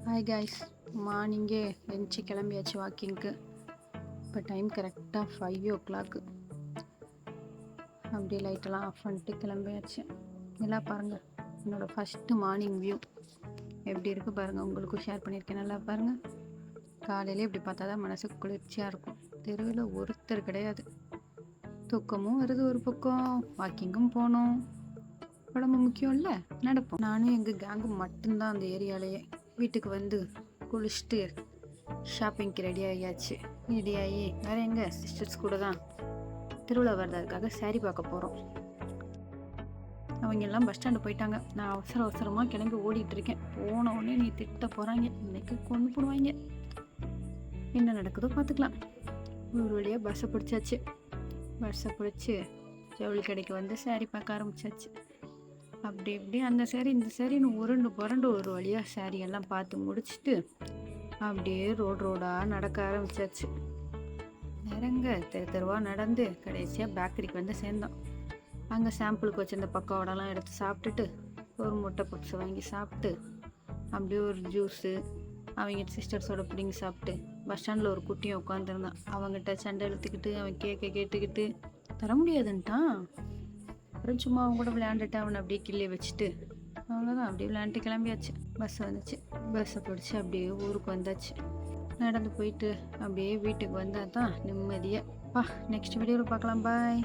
Hi guys, மார்னிங்கே எழுந்துச்சி கிளம்பியாச்சு வாக்கிங்க்கு. இப்போ டைம் கரெக்டாக 5 o'clock. அப்படியே லைட்டெல்லாம் ஆஃப் பண்ணிட்டு கிளம்பியாச்சு. எல்லாம் பாருங்கள், என்னோடய ஃபஸ்ட்டு மார்னிங் வியூ எப்படி இருக்குது பாருங்கள். உங்களுக்கும் ஷேர் பண்ணியிருக்கேன், நல்லா பாருங்கள். காலையிலே இப்படி பார்த்தா தான் மனசுக்கு குளிர்ச்சியாக இருக்கும். தெருவில் ஒருத்தர் கிடையாது. தூக்கமும் வருது ஒரு பக்கம், வாக்கிங்கும் போகணும், உடம்பு முக்கியம் இல்லை, நடப்போம். நானும் எங்கள் கேங்கும் மட்டும்தான் அந்த ஏரியாலேயே. வீட்டுக்கு வந்து குளிச்சுட்டு ஷாப்பிங்க்கு ரெடி ஆகியாச்சு. ரெடி ஆகி வேறு எங்கள் சிஸ்டர்ஸ் கூட தான் திருவிழா வர்றதுக்காக சாரீ பார்க்க போகிறோம். அவங்க எல்லாம் பஸ் ஸ்டாண்டு போயிட்டாங்க. நான் அவசரமாக கிளம்பி ஓடிட்டுருக்கேன். போன உடனே நீ திட்ட போகிறாங்க, இன்னைக்கு கொண்டு போடுவாங்க. என்ன நடக்குதோ பார்த்துக்கலாம். ஒரு வழியாக பஸ்ஸை பிடிச்சாச்சு. பஸ்ஸை பிடிச்சி ஜவுளி கடைக்கு வந்து சாரீ பார்க்க ஆரம்பிச்சாச்சு. அப்படி இப்படி அந்த சேரீ இந்த சேரீன்னு உருண்டு புரண்டு ஒரு வழியாக சாரீ எல்லாம் பார்த்து முடிச்சுட்டு அப்படியே ரோடாக நடக்க ஆரம்பிச்சாச்சு. நேரங்க தெருவாக நடந்து கடைசியாக பேக்கரிக்கு வந்து சேர்ந்தோம். அங்கே சாம்பிளுக்கு வச்சிருந்த பக்கோடாலாம் எடுத்து சாப்பிட்டுட்டு ஒரு முட்டை பப்ஸ் வாங்கி சாப்பிட்டு அப்படியே ஒரு ஜூஸு அவங்க சிஸ்டர்ஸோட பிடிங்கி சாப்பிட்டு பஸ் ஸ்டாண்டில் ஒரு குட்டியும் உட்காந்துருந்தான். அவங்ககிட்ட சண்டை எடுத்துக்கிட்டு அவன் கேட்டுக்கிட்டு தர முடியாதுன்ட்டான். அப்புறம் சும்மா அவங்க கூட விளையாண்டுட்டு அவனை அப்படியே கிள்ளி வச்சுட்டு அவ்வளோதான், அப்படியே விளையாண்டுட்டு கிளம்பியாச்சு. பஸ் வந்துச்சு. பஸ்ஸை பிடிச்சி அப்படியே ஊருக்கு வந்தாச்சு. நடந்து போயிட்டு அப்படியே வீட்டுக்கு வந்தால் தான் நிம்மதியாக. நெக்ஸ்ட் வீடியோவில் பார்க்கலாம். பாய்.